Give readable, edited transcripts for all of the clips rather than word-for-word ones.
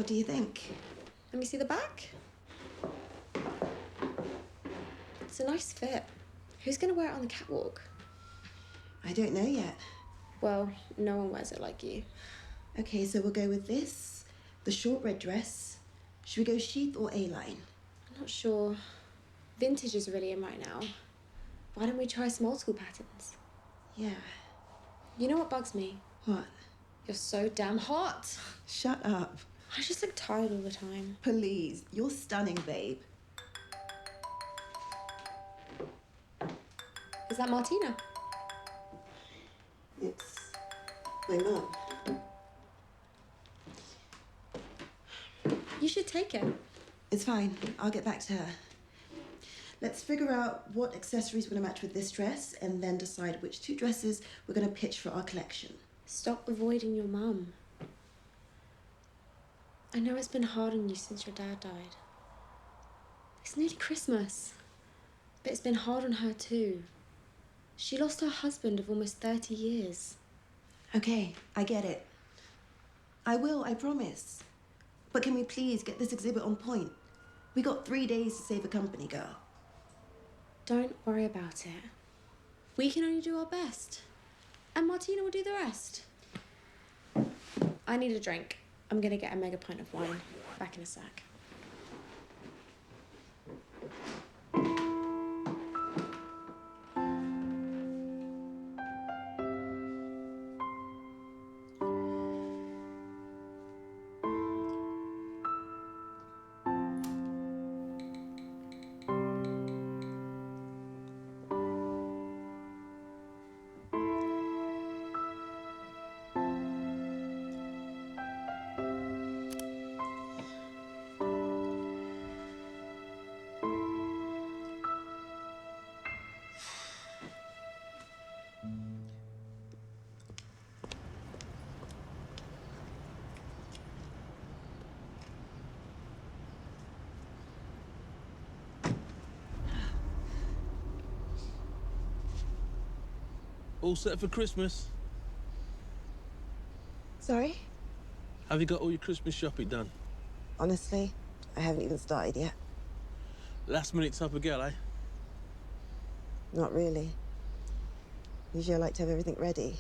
What do you think? Let me see the back. It's a nice fit. Who's going to wear it on the catwalk? I don't know yet. Well, no one wears it like you. Okay, so we'll go with this, the short red dress. Should we go sheath or A-line? I'm not sure. Vintage is really in right now. Why don't we try some old school patterns? Yeah. You know what bugs me? What? You're so damn hot. Shut up. I just look tired all the time. Please, you're stunning, babe. Is that Martina? It's my mum. You should take it. It's fine. I'll get back to her. Let's figure out what accessories we're going to match with this dress and then decide which 2 dresses we're going to pitch for our collection. Stop avoiding your mum. I know it's been hard on you since your dad died. It's nearly Christmas. But it's been hard on her too. She lost her husband of almost 30 years. Okay, I get it. I will, I promise. But can we please get this exhibit on point? We got 3 days to save a company, girl. Don't worry about it. We can only do our best. And Martina will do the rest. I need a drink. I'm gonna get a mega pint of wine. Back in a sec. All set for Christmas? Sorry? Have you got all your Christmas shopping done? Honestly, I haven't even started yet. Last minute type of girl, eh? Not really. Usually I like to have everything ready.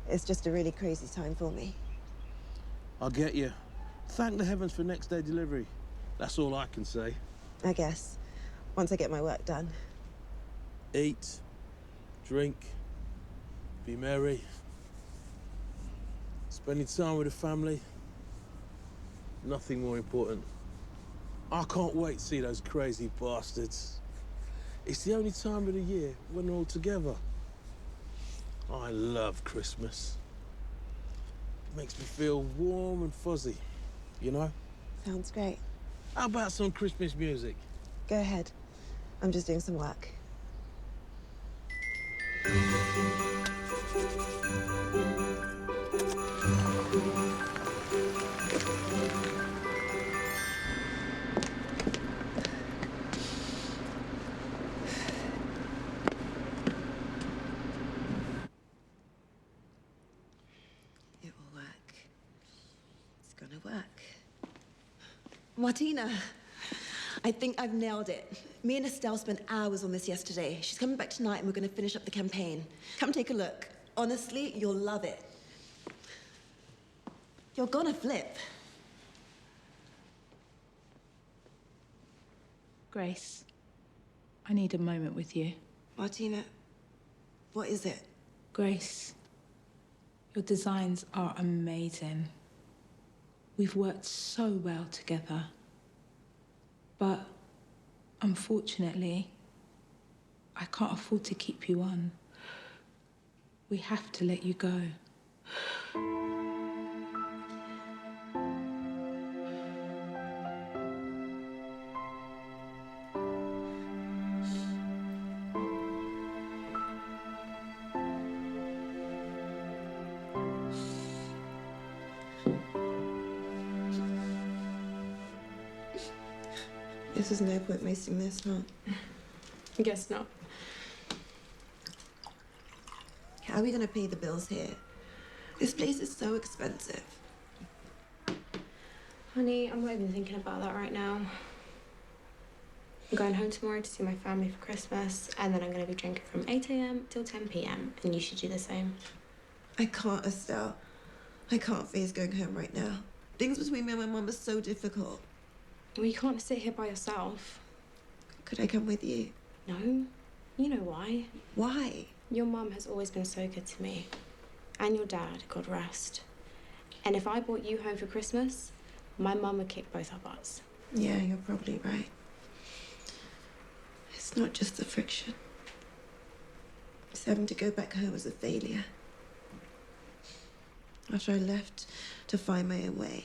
It's just a really crazy time for me. I'll get you. Thank the heavens for next day delivery. That's all I can say. I guess, once I get my work done. Eat, drink, be merry. Spending time with the family. Nothing more important. I can't wait to see those crazy bastards. It's the only time of the year when they're all together. I love Christmas. It makes me feel warm and fuzzy, you know? Sounds great. How about some Christmas music? Go ahead. I'm just doing some work. It will work. It's gonna work. Martina, I think I've nailed it. Me and Estelle spent hours on this yesterday. She's coming back tonight and we're gonna finish up the campaign. Come take a look. Honestly, you'll love it. You're gonna flip. Grace, I need a moment with you. Martina, what is it? Grace, your designs are amazing. We've worked so well together. But unfortunately, I can't afford to keep you on. We have to let you go. This is no point wasting this, huh? I guess not. How are we gonna pay the bills here? This place is so expensive. Honey, I'm not even thinking about that right now. I'm going home tomorrow to see my family for Christmas, and then I'm going to be drinking from 8 a.m. till 10 p.m. And you should do the same. I can't, Estelle. I can't face going home right now. Things between me and my mum are so difficult. Well, you can't sit here by yourself. Could I come with you? No. You know why. Why? Your mum has always been so good to me. And your dad, God rest. And if I brought you home for Christmas, my mum would kick both our butts. Yeah, you're probably right. It's not just the friction. It's having to go back home as a failure. After I left to find my own way,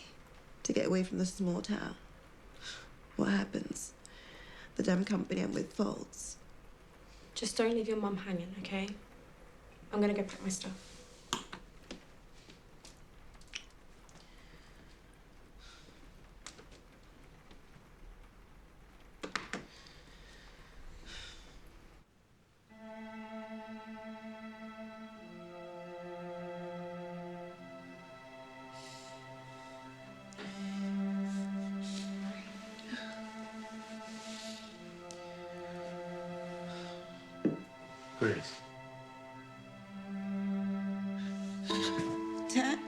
to get away from the small town, what happens? The damn company I'm with folds. Just don't leave your mum hanging, okay? I'm gonna go pack my stuff. Grace. Dad?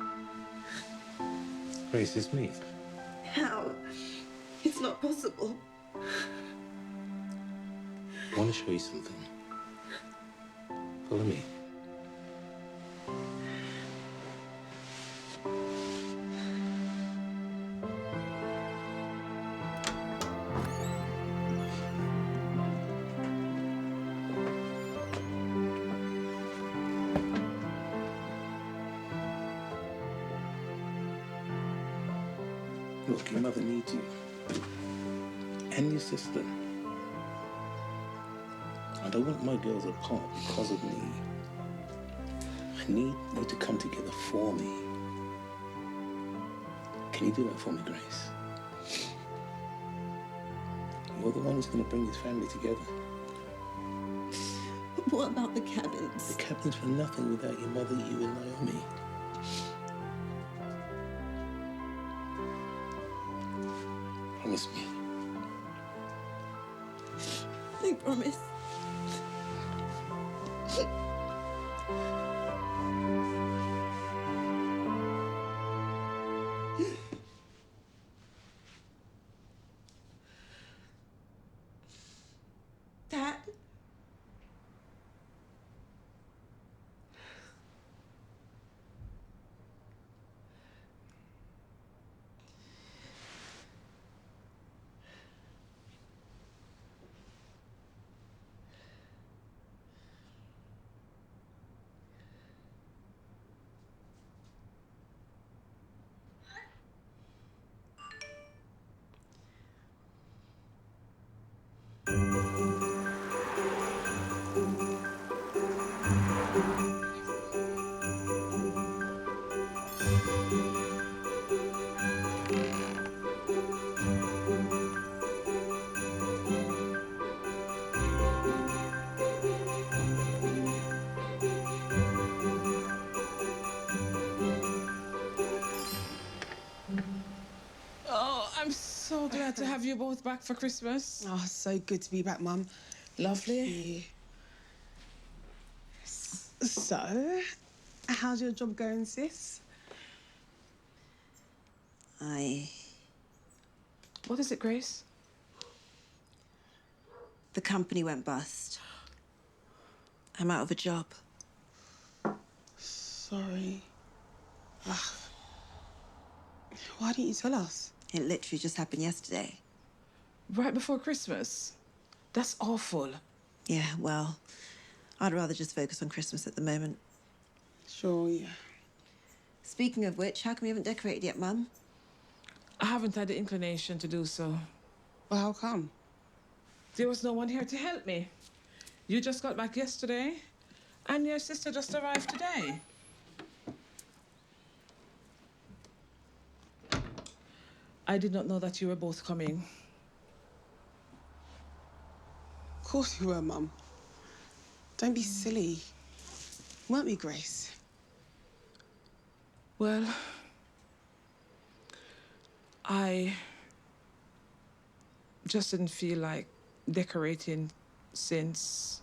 Grace, it's me. How? It's not possible. I want to show you something. Follow me. Look, your mother needs you. And your sister. I don't want my girls apart because of me. I need you to come together for me. Can you do that for me, Grace? You're the one who's going to bring this family together. But what about the cabins? The cabins were nothing without your mother, you and Naomi. Promise me. I promise. Dad? Oh, I'm so glad to have you both back for Christmas. Oh, so good to be back, Mum. Lovely. So, how's your job going, sis? What is it, Grace? The company went bust. I'm out of a job. Sorry. Ugh. Why didn't you tell us? It literally just happened yesterday. Right before Christmas? That's awful. Yeah, well, I'd rather just focus on Christmas at the moment. Sure, yeah. Speaking of which, how come we haven't decorated yet, Mum? I haven't had the inclination to do so. Well, how come? There was no one here to help me. You just got back yesterday, and your sister just arrived today. I did not know that you were both coming. Of course you were, Mum. Don't be silly. Weren't we, Grace? Well, I just didn't feel like decorating since...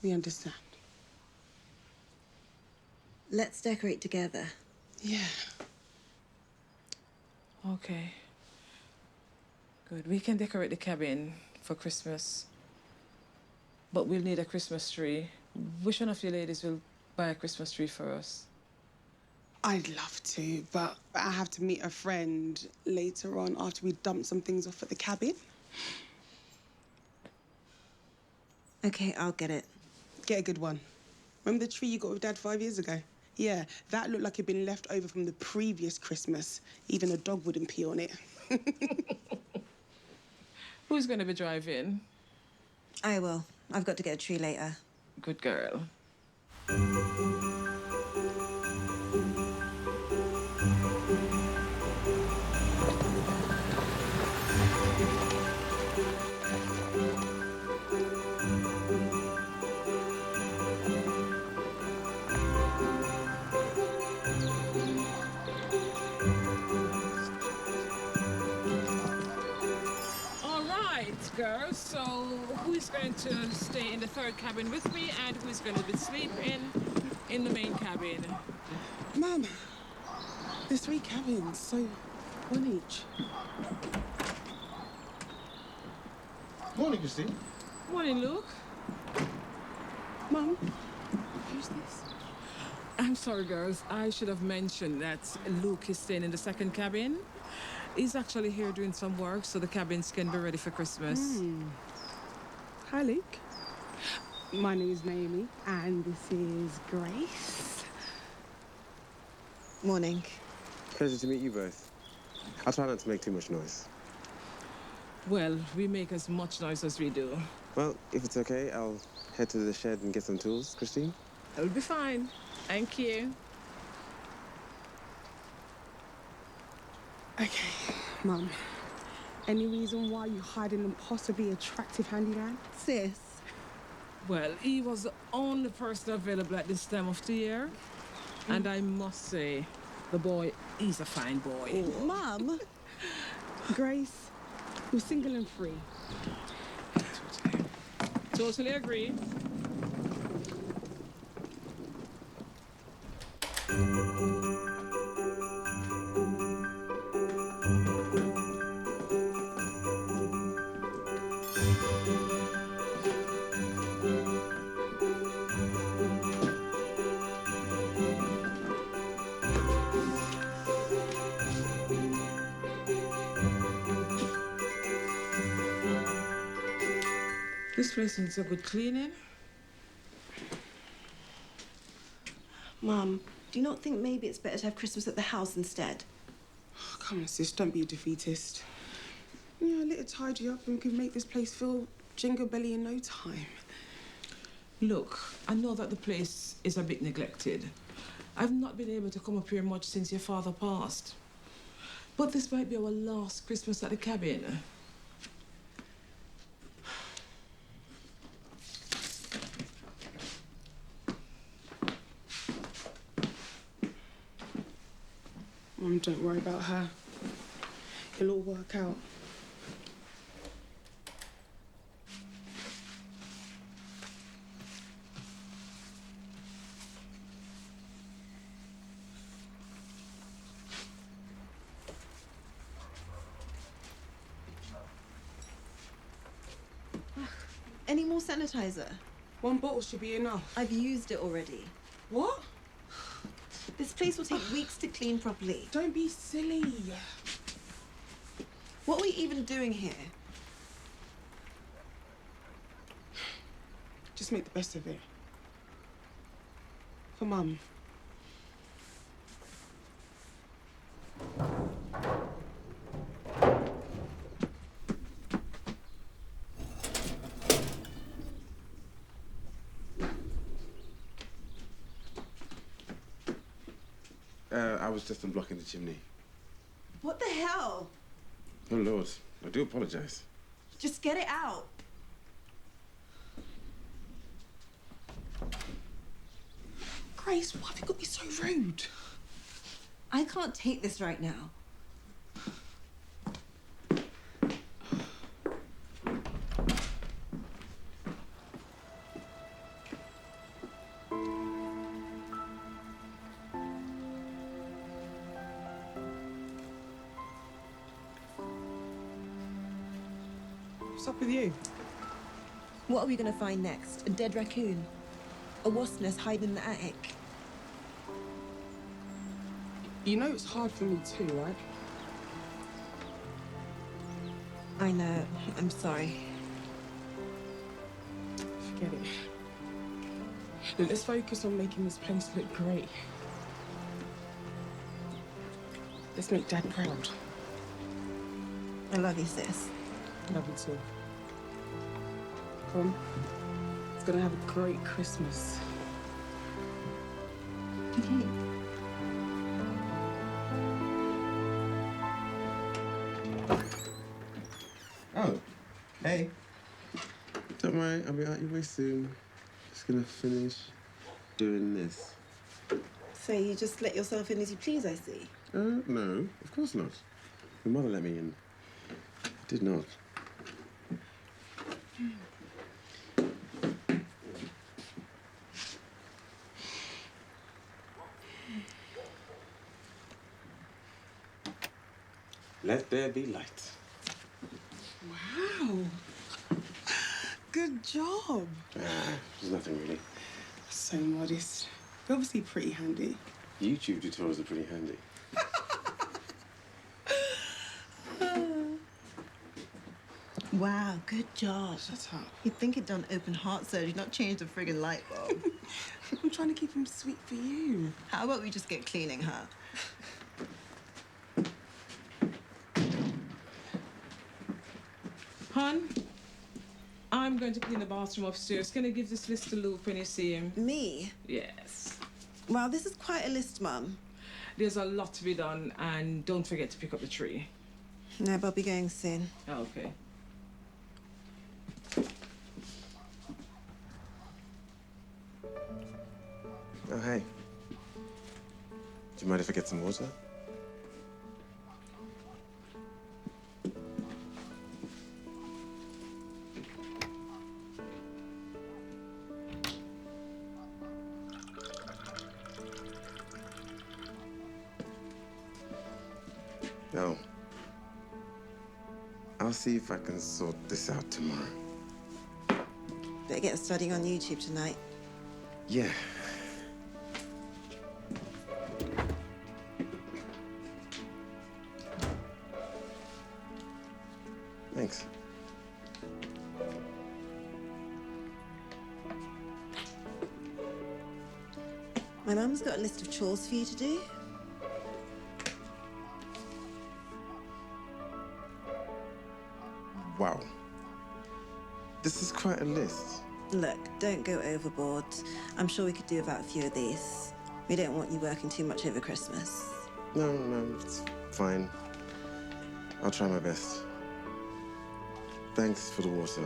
We understand. Let's decorate together. Yeah. Okay. Good. We can decorate the cabin for Christmas. But we'll need a Christmas tree. Which one of you ladies will buy a Christmas tree for us? I'd love to, but I have to meet a friend later on after we dump some things off at the cabin. Okay, I'll get it. Get a good one. Remember the tree you got with Dad 5 years ago? Yeah, that looked like it'd been left over from the previous Christmas. Even a dog wouldn't pee on it. Who's going to be driving? I will. I've got to get a tree later. Good girl. All right, girls. So who's going to stay in the third cabin with me and who's going to be sleeping in the main cabin? Mum, there's 3 cabins, so one each. Morning, Christine. Morning, Luke. Mum, who's this? I'm sorry, girls. I should have mentioned that Luke is staying in the second cabin. He's actually here doing some work so the cabins can be ready for Christmas. Hi, Luke. My name is Naomi, and this is Grace. Morning. Pleasure to meet you both. I'll try not to make too much noise. Well, we make as much noise as we do. Well, if it's okay, I'll head to the shed and get some tools, Christine. That'll be fine. Thank you. Okay, Mum. Any reason why you hired an impossibly attractive handyman? Sis. Well, he was the only person available at this time of the year. And I must say, the boy is a fine boy. Mum. Grace, you're single and free. Totally agree. This place needs a good cleaning. Mum, do you not think maybe it's better to have Christmas at the house instead? Oh, come on, sis, don't be a defeatist. Yeah, a little tidy up and we can make this place feel jingle belly in no time. Look, I know that the place is a bit neglected. I've not been able to come up here much since your father passed. But this might be our last Christmas at the cabin. Mum, don't worry about her. It'll all work out. Any more sanitizer? 1 bottle should be enough. I've used it already. What? This place will take weeks to clean properly. Don't be silly. What are we even doing here? Just make the best of it. For Mum. I was just unblocking the chimney. What the hell? Oh, Lord. I do apologize. Just get it out. Grace, why have you got to be so rude? I can't take this right now. What's up with you? What are we gonna find next? A dead raccoon? A wasp nest hiding in the attic? You know it's hard for me too, right? I know. I'm sorry. Forget it. Look, let's focus on making this place look great. Let's make Dad proud. I love you, sis. Love you too. Come. It's gonna have a great Christmas. Oh, hey. Don't worry, I'll be out your way soon. Just gonna finish doing this. So you just let yourself in as you please, I see. No, of course not. Your mother let me in. I did not. Let there be light. Wow. Good job. There's nothing really. So modest. You're obviously pretty handy. YouTube tutorials are pretty handy. Wow, good job. Shut up. You'd think he'd done open heart surgery, not changed the friggin' light bulb. I'm trying to keep him sweet for you. How about we just get cleaning, huh? Hon, I'm going to clean the bathroom upstairs. Can I give this list to Luke when you see him? Me? Yes. Wow, this is quite a list, Mum. There's a lot to be done, and don't forget to pick up the tree. No, but I'll be going soon. Okay. Oh, hey. Do you mind if I get some water? No. I'll see if I can sort this out tomorrow. Better get studying on YouTube tonight. Yeah. Thanks. My mum's got a list of chores for you to do. Wow. This is quite a list. Look, don't go overboard. I'm sure we could do without a few of these. We don't want you working too much over Christmas. No, it's fine. I'll try my best. Thanks for the water.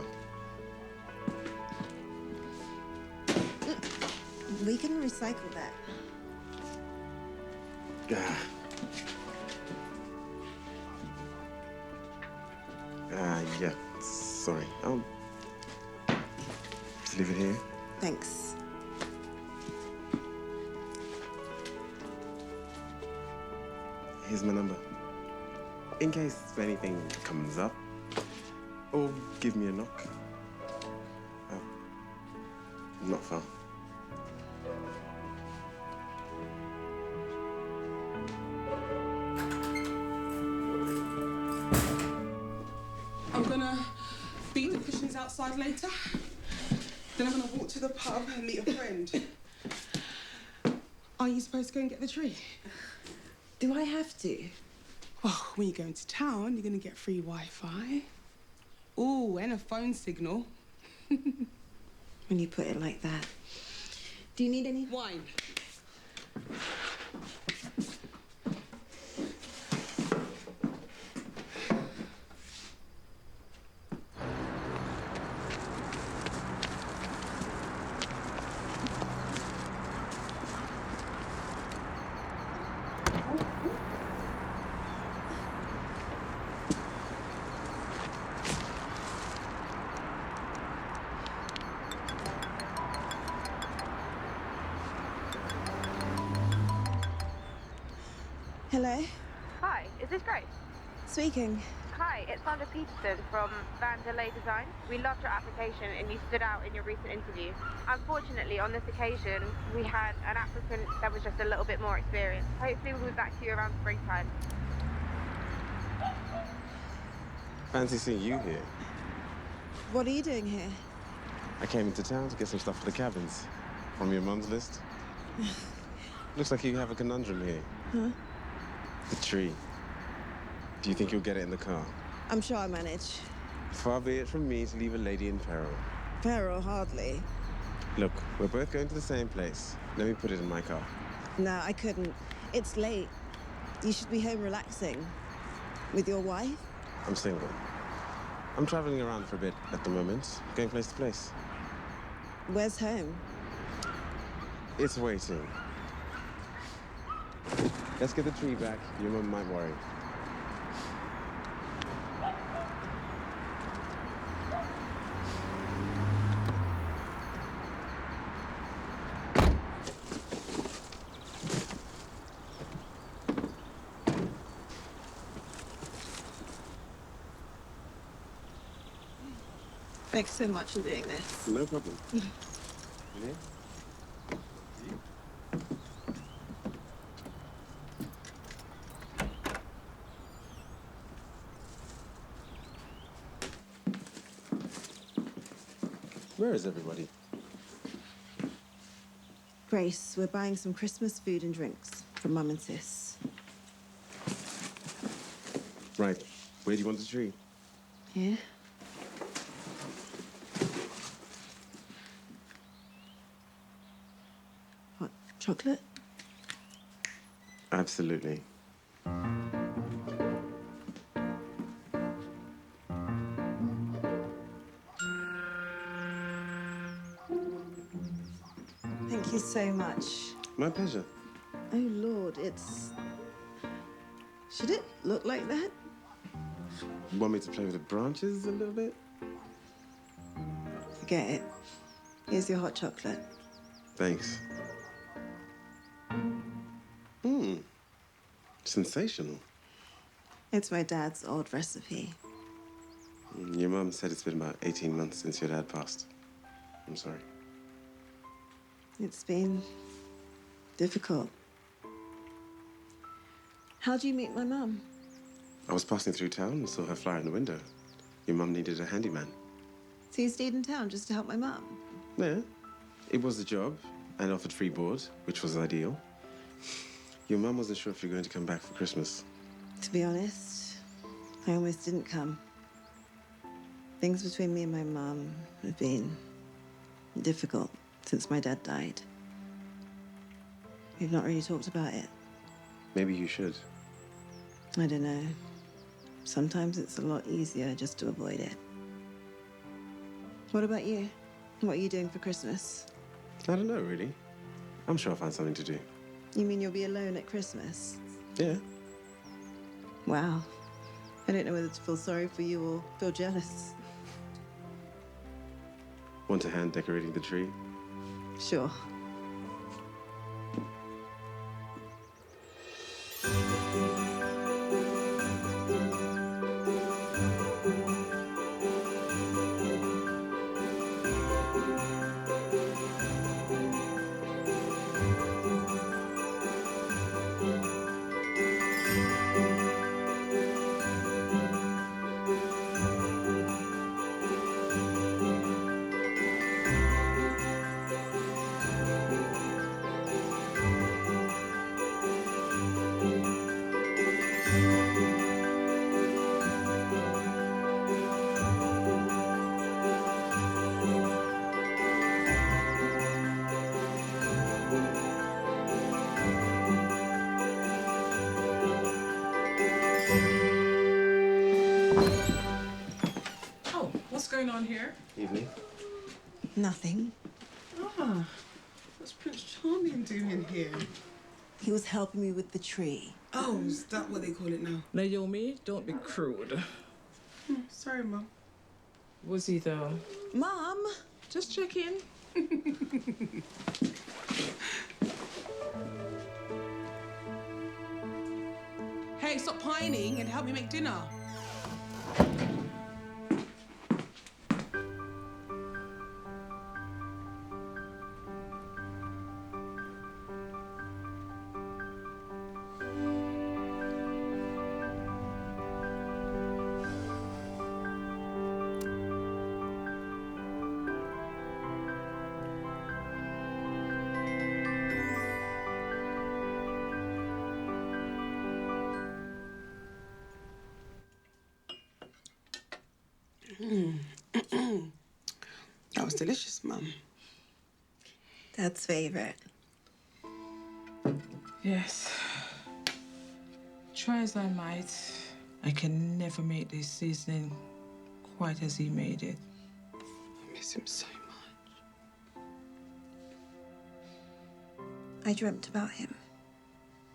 We can recycle that. Yeah. Sorry. I'll just leave it here. Thanks. Here's my number. In case anything comes up, or give me a knock. Not far. I'm gonna beat the cushions outside later. Then I'm gonna walk to the pub and meet a friend. Are you supposed to go and get the tree? Do I have to? Well, when you go into town, you're gonna get free Wi-Fi. Oh, and a phone signal. When you put it like that. Do you need any Wine. Hello? Hi, is this Grace? Speaking. Hi, it's Sandra Peterson from Vandelay Design. We loved your application and you stood out in your recent interview. Unfortunately, on this occasion, we had an applicant that was just a little bit more experienced. Hopefully we'll be back to you around springtime. Fancy seeing you here. What are you doing here? I came into town to get some stuff for the cabins. From your mum's list. Looks like you have a conundrum here. Huh? The tree. Do you think you'll get it in the car? I'm sure I manage. Far be it from me to leave a lady in peril. Peril, hardly. Look, we're both going to the same place. Let me put it in my car. No, I couldn't. It's late. You should be home relaxing. With your wife? I'm single. I'm traveling around for a bit at the moment, going place to place. Where's home? It's waiting. Let's get the tree back. Your mum might worry. Thanks so much for doing this. No problem. Yeah? Where is everybody? Grace, we're buying some Christmas food and drinks from Mum and Sis. Right. Where do you want the tree? Here? What, chocolate? Absolutely. Thank you so much. My pleasure. Oh, Lord, it's... Should it look like that? Want me to play with the branches a little bit? Forget it. Here's your hot chocolate. Thanks. Sensational. It's my dad's old recipe. Your mum said it's been about 18 months since your dad passed. I'm sorry. It's been difficult. How'd you meet my mum? I was passing through town and saw her flyer in the window. Your mum needed a handyman. So you stayed in town just to help my mum? Yeah. It was the job and offered free board, which was ideal. Your mum wasn't sure if you're going to come back for Christmas. To be honest, I almost didn't come. Things between me and my mum have been difficult since my dad died. We've not really talked about it. Maybe you should. I don't know. Sometimes it's a lot easier just to avoid it. What about you? What are you doing for Christmas? I don't know, really. I'm sure I'll find something to do. You mean you'll be alone at Christmas? Yeah. Wow. I don't know whether to feel sorry for you or feel jealous. Want a hand decorating the tree? Sure. Oh, what's going on here? Evening. Nothing. Ah, what's Prince Charming doing here? He was helping me with the tree. Oh, is that what they call it now? Naomi, don't be crude. Sorry, Mum. Was he though? Mom! Just check in. Hey, stop pining and help me make dinner. That was delicious, Mum. Dad's favourite. Yes. Try as I might, I can never make this seasoning quite as he made it. I miss him so much. I dreamt about him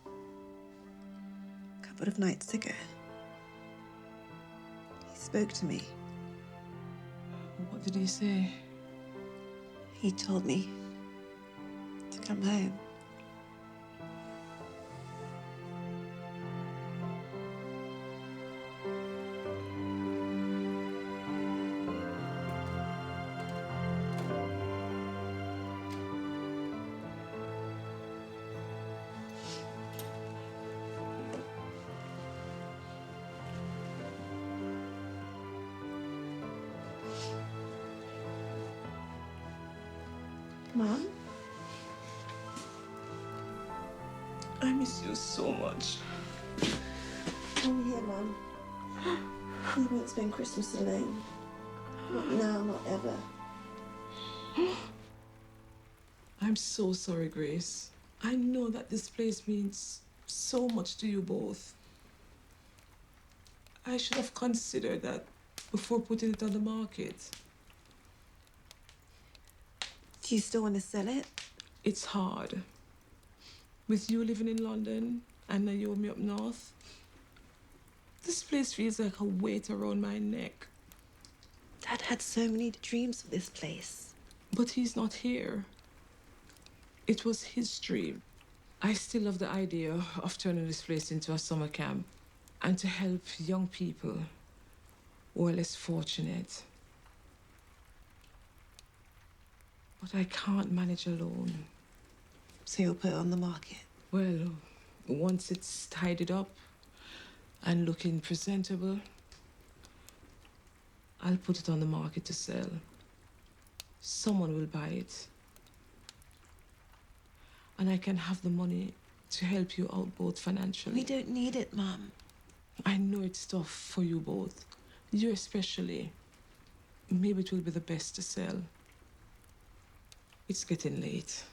a couple of nights ago. He spoke to me. What did he say? He told me to come home. Mom? I miss you so much. Come here, Mum. You won't spend Christmas alone. Not now, not ever. I'm so sorry, Grace. I know that this place means so much to you both. I should have considered that before putting it on the market. Do you still want to sell it? It's hard. With you living in London and Naomi up north, this place feels like a weight around my neck. Dad had so many dreams for this place. But he's not here. It was his dream. I still love the idea of turning this place into a summer camp and to help young people who are less fortunate. But I can't manage alone. So you'll put it on the market? Well, once it's tidied up and looking presentable, I'll put it on the market to sell. Someone will buy it. And I can have the money to help you out both financially. We don't need it, Mum. I know it's tough for you both. You especially. Maybe it will be the best to sell. It's getting late.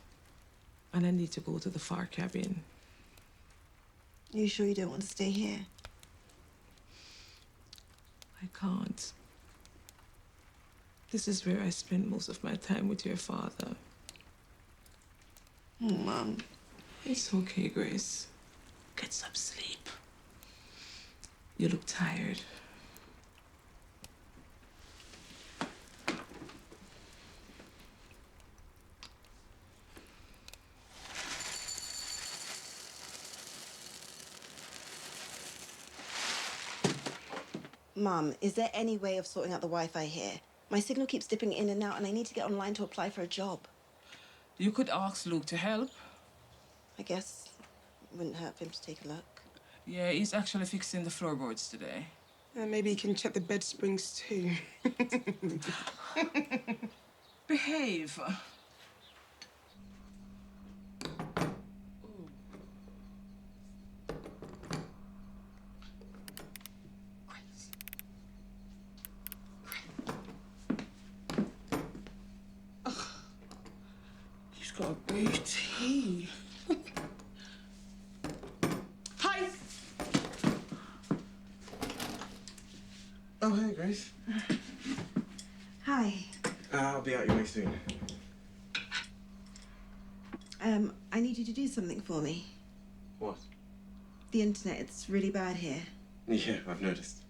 And I need to go to the far cabin. Are you sure you don't want to stay here? I can't. This is where I spend most of my time with your father. Oh, Mum. It's okay, Grace. Get some sleep. You look tired. Mum, is there any way of sorting out the Wi-Fi here? My signal keeps dipping in and out, and I need to get online to apply for a job. You could ask Luke to help. I guess it wouldn't hurt for him to take a look. Yeah, he's actually fixing the floorboards today. And maybe you can check the bed springs too. Behave. He's got a booty. Hi. Oh, hey, Grace. Hi. I'll be out your way soon. I need you to do something for me. What? The internet, it's really bad here. Yeah, I've noticed.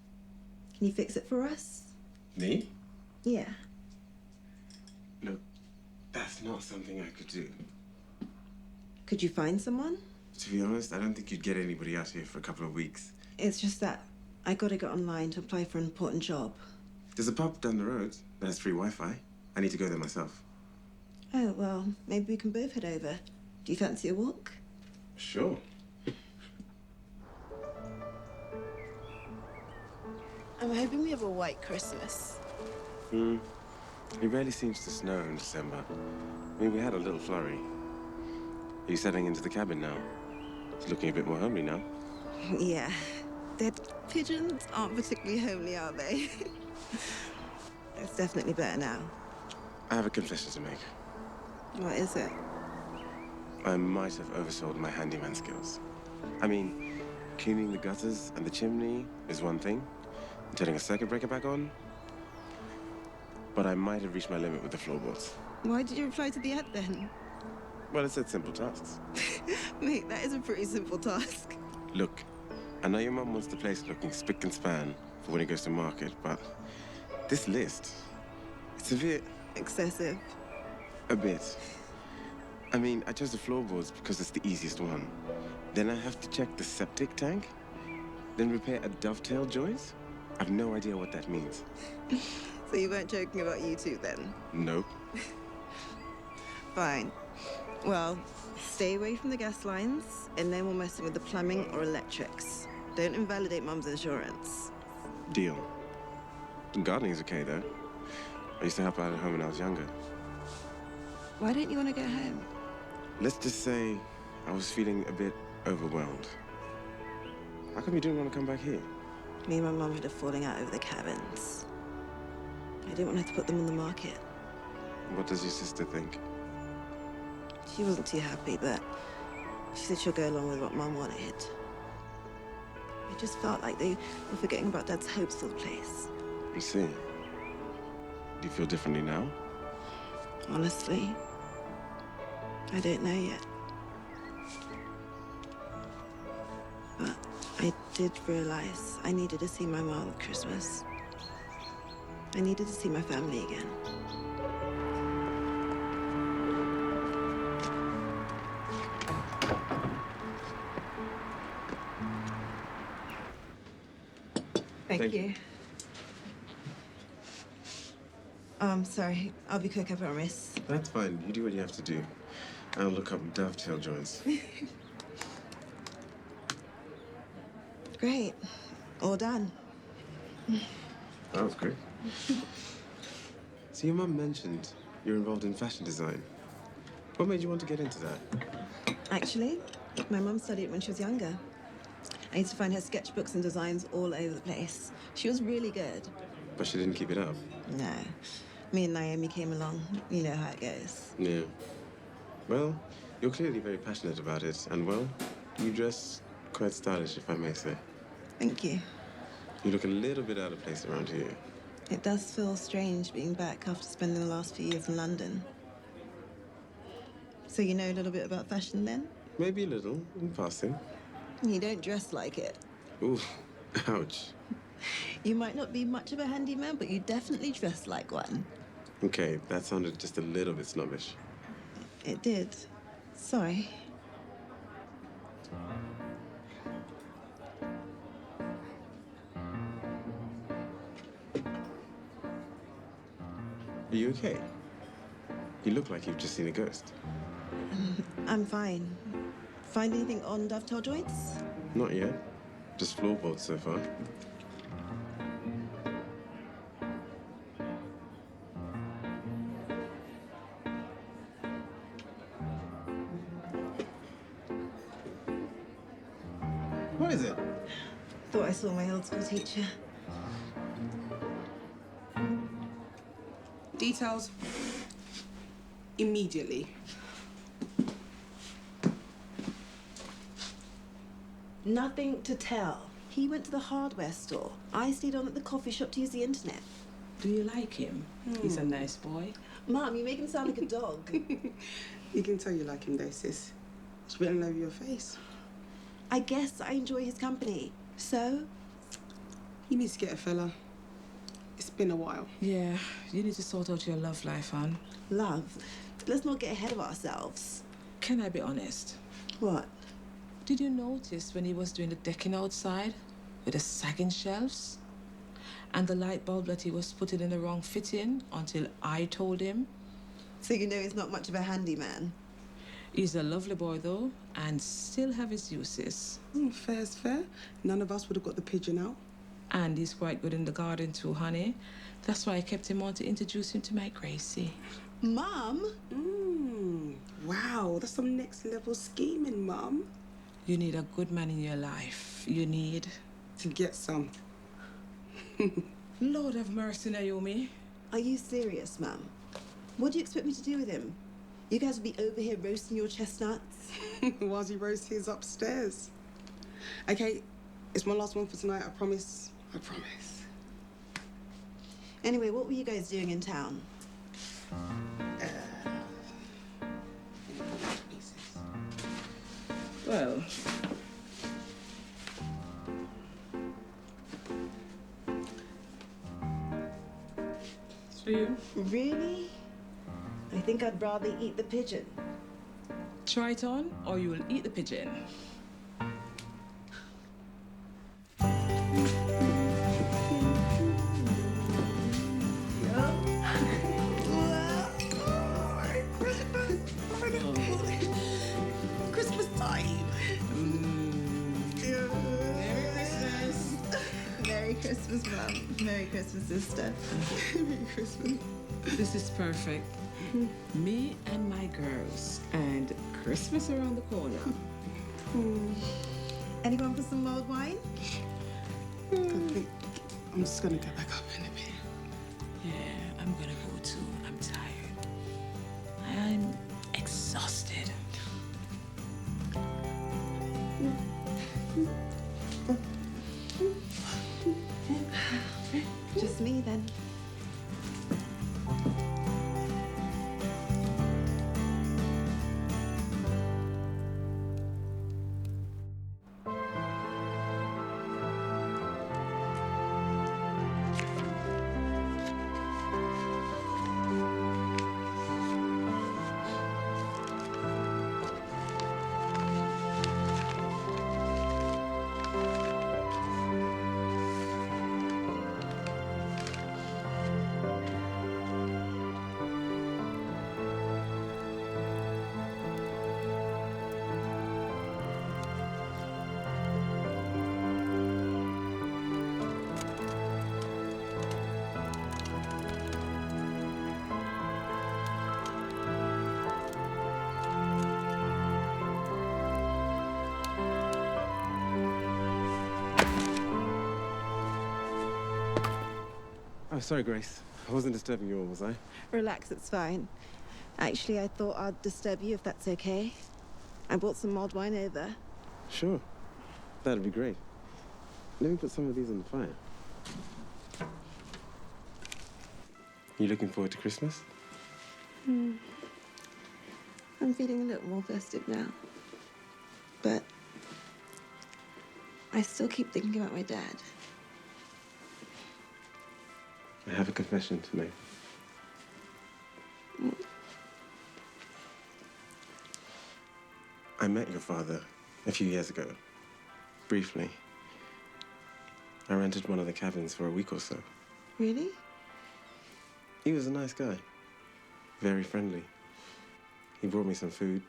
Can you fix it for us? Me? Yeah. Look, that's not something I could do. Could you find someone? To be honest, I don't think you'd get anybody out here for a couple of weeks. It's just that I gotta go online to apply for an important job. There's a pub down the road that has free Wi-Fi. I need to go there myself. Oh, well, maybe we can both head over. Do you fancy a walk? Sure. I'm hoping we have a white Christmas. It rarely seems to snow in December. I mean, we had a little flurry. Are you settling into the cabin now? It's looking a bit more homely now. Yeah. Dead pigeons aren't particularly homely, are they? It's definitely better now. I have a confession to make. What is it? I might have oversold my handyman skills. I mean, cleaning the gutters and the chimney is one thing. Turning a circuit breaker back on? But I might have reached my limit with the floorboards. Why did you reply to the ad then? Well, it said simple tasks. Mate, that is a pretty simple task. Look, I know your mum wants the place looking spick and span for when it goes to market, but this list, it's a bit... Excessive. A bit. I mean, I chose the floorboards because it's the easiest one. Then I have to check the septic tank, then repair a dovetail joint. I've no idea what that means. So you weren't joking about you two then? Nope. Fine. Well, stay away from the gas lines and no more messing with the plumbing or electrics. Don't invalidate Mum's insurance. Deal. Gardening's okay, though. I used to help out at home when I was younger. Why don't you want to go home? Let's just say I was feeling a bit overwhelmed. How come you didn't want to come back here? Me and my mum had a falling out over the cabins. I didn't want her to put them on the market. What does your sister think? She wasn't too happy, but she said she'll go along with what Mum wanted. It just felt like they were forgetting about Dad's hopes for the place. I see. Do you feel differently now? Honestly, I don't know yet. But I did realize I needed to see my mom at Christmas. I needed to see my family again. Thank you. I'm sorry. I'll be quick, I promise. That's fine. You do what you have to do. I'll look up dovetail joints. Great. All done. That was great. So your mum mentioned you're involved in fashion design. What made you want to get into that? Actually, my mum studied it when she was younger. I used to find her sketchbooks and designs all over the place. She was really good. But she didn't keep it up. No. Me and Naomi came along. You know how it goes. Yeah. Well, you're clearly very passionate about it, and well, you dress quite stylish, if I may say. Thank you. You look a little bit out of place around here. It does feel strange being back after spending the last few years in London. So you know a little bit about fashion then? Maybe a little, in passing. You don't dress like it. Ooh, ouch. You might not be much of a handyman, but you definitely dress like one. Okay, that sounded just a little bit snobbish. It did. Sorry. Are you okay? You look like you've just seen a ghost. I'm fine. Find anything on dovetail joints? Not yet. Just floorboards so far. What is it? Thought I saw my old school teacher. Details. Immediately. Nothing to tell. He went to the hardware store. I stayed on at the coffee shop to use the internet. Do you like him? He's a nice boy. Mum, you make him sound like a dog. You can tell you like him though, sis. It's written over your face. I guess I enjoy his company. So? You need to get a fella. It's been a while. Yeah, you need to sort out your love life, hon. Love. Let's not get ahead of ourselves. Can I be honest? What? Did you notice when he was doing the decking outside? with the sagging shelves. And the light bulb that he was putting in the wrong fitting until I told him. So you know he's not much of a handyman. He's a lovely boy, though, and still have his uses. Fair's fair. None of us would have got the pigeon out. And he's quite good in the garden, too, honey. That's why I kept him on to introduce him to my Gracie. Mum? Wow, that's some next level scheming, Mum. You need a good man in your life. You need... To get some. Lord have mercy, Naomi. Are you serious, Mum? What do you expect me to do with him? You guys will be over here roasting your chestnuts? Whilst he roasts his upstairs. Okay, it's my last one for tonight, I promise. I promise. Anyway, what were you guys doing in town? Well... It's for you. Really? I think I'd rather eat the pigeon. Try it on, or you will eat the pigeon. Christmas time. Merry Christmas. Merry Christmas, Mum. Merry Christmas, sister. Merry Christmas. This is perfect. Me and my girls, and Christmas around the corner. Anyone for some mulled wine? I think I'm just gonna go back up in a bit. Yeah, I'm gonna go too. I'm tired. I'm exhausted. Just me then. Oh, sorry, Grace. I wasn't disturbing you all, was I? Relax, it's fine. Actually, I thought I'd disturb you if that's okay. I brought some mulled wine over. Sure. That'd be great. Let me put some of these on the fire. You looking forward to Christmas? I'm feeling a little more festive now. But I still keep thinking about my dad. I have a confession to make. I met your father a few years ago, briefly. I rented one of the cabins for a week or so. Really? He was a nice guy, very friendly. He brought me some food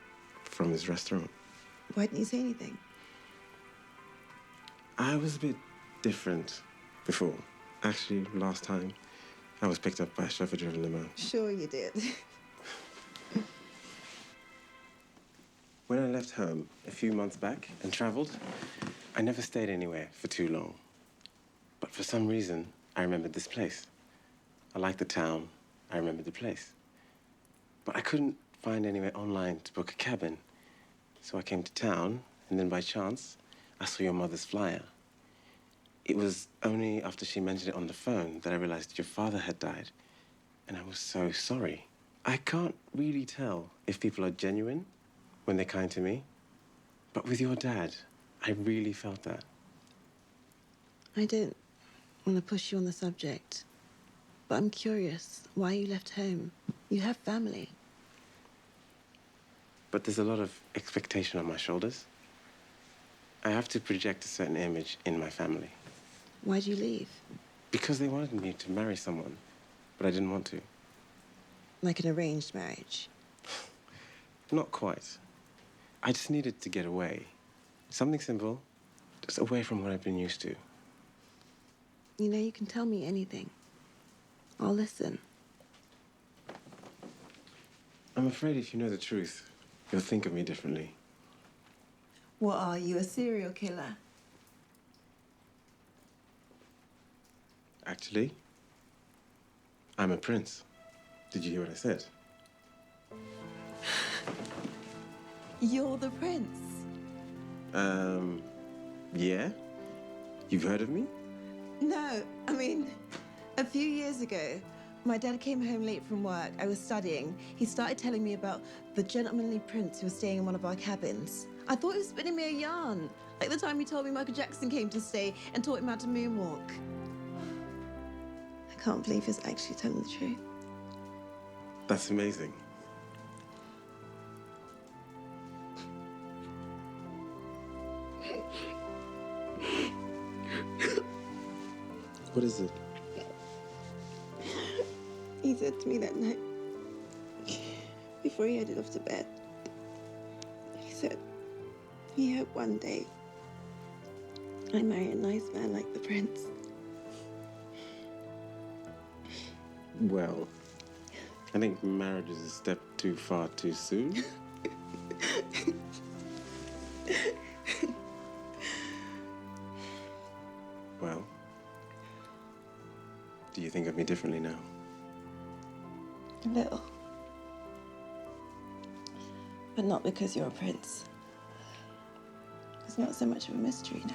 from his restaurant. Why didn't you say anything? I was a bit different before. Actually, last time, I was picked up by a chauffeur-driven limo. Sure you did. When I left home a few months back and traveled, I never stayed anywhere for too long. But for some reason, I remembered this place. I liked the town. I remembered the place. But I couldn't find anywhere online to book a cabin. So I came to town, and then by chance, I saw your mother's flyer. It was only after she mentioned it on the phone that I realized your father had died. And I was so sorry. I can't really tell if people are genuine when they're kind to me. But with your dad, I really felt that. I don't want to push you on the subject, but I'm curious why you left home. You have family. But there's a lot of expectation on my shoulders. I have to project a certain image in my family. Why'd you leave? Because they wanted me to marry someone, but I didn't want to. Like an arranged marriage? Not quite. I just needed to get away. Something simple, just away from what I've been used to. You know, you can tell me anything. I'll listen. I'm afraid if you know the truth, you'll think of me differently. What are you, a serial killer? Actually, I'm a prince. Did you hear what I said? You're the prince. Yeah? You've heard of me? No, I mean, a few years ago, my dad came home late from work. I was studying. He started telling me about the gentlemanly prince who was staying in one of our cabins. I thought he was spinning me a yarn, like the time he told me Michael Jackson came to stay and taught him how to moonwalk. I can't believe he's actually telling the truth. That's amazing. What is it? He said to me that night, before he headed off to bed, he said he hoped one day I marry a nice man like the prince. Well, I think marriage is a step too far too soon. Well, do you think of me differently now? A little. But not because you're a prince. It's not so much of a mystery now.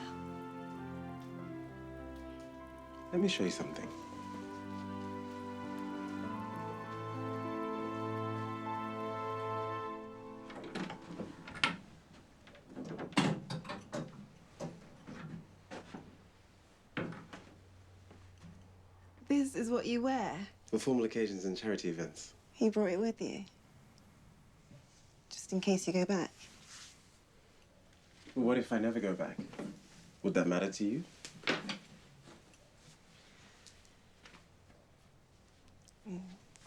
Let me show you something. This is what you wear. For formal occasions and charity events. You brought it with you. Just in case you go back. But what if I never go back? Would that matter to you?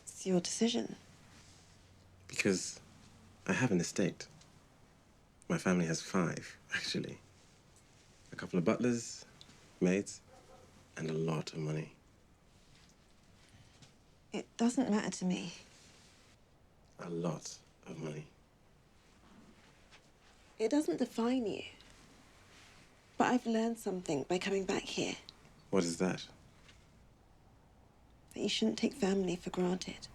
It's your decision. Because I have an estate. My family has 5, actually. A couple of butlers, maids, and a lot of money. It doesn't matter to me. A lot of money. It doesn't define you. But I've learned something by coming back here. What is that? That you shouldn't take family for granted.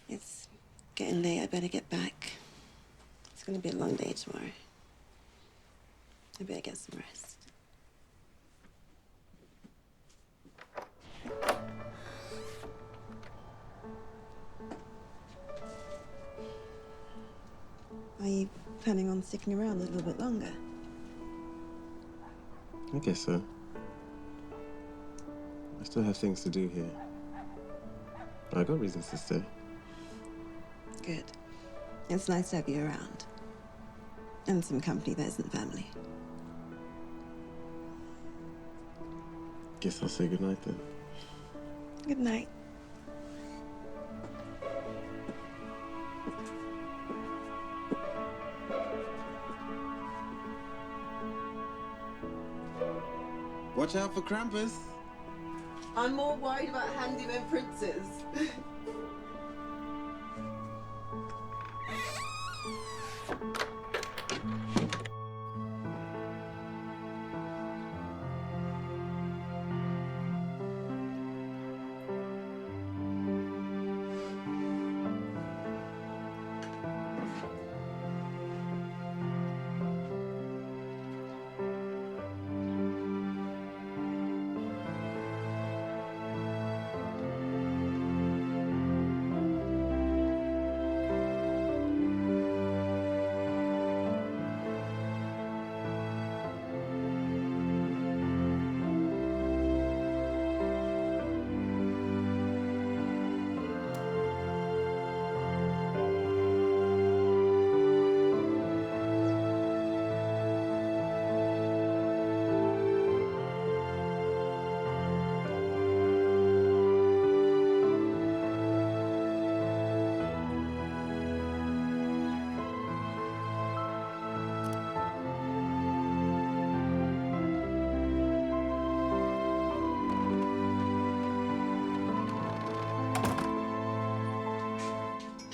It's getting late. I better get back. It's going to be a long day tomorrow. I better get some rest. Are you planning on sticking around a little bit longer? I guess so. I still have things to do here. I got reasons to stay. Good. It's nice to have you around. And some company that isn't family. Guess I'll say goodnight then. Good night. Watch out for Krampus. I'm more worried about handyman princes.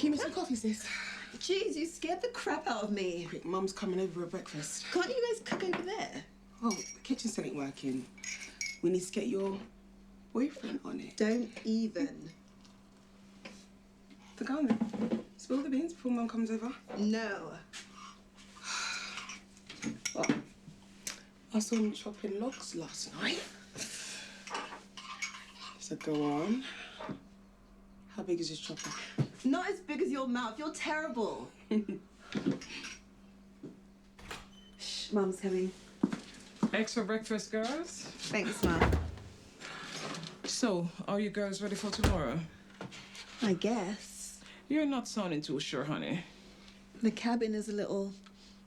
Keep me some coffee, sis. Jeez, you scared the crap out of me. Quick, Mum's coming over at breakfast. Can't you guys cook over there? Oh, the kitchen still ain't working. We need to get your boyfriend on it. Don't even. So go on then. Spill the beans before Mum comes over. No. What? I saw him chopping logs last night. So go on. How big is his chopper? Not as big as your mouth. You're terrible. Shh, Mum's coming. Eggs for breakfast, girls. Thanks, Mum. So, are you girls ready for tomorrow? I guess. You're not sounding too sure, honey. The cabin is a little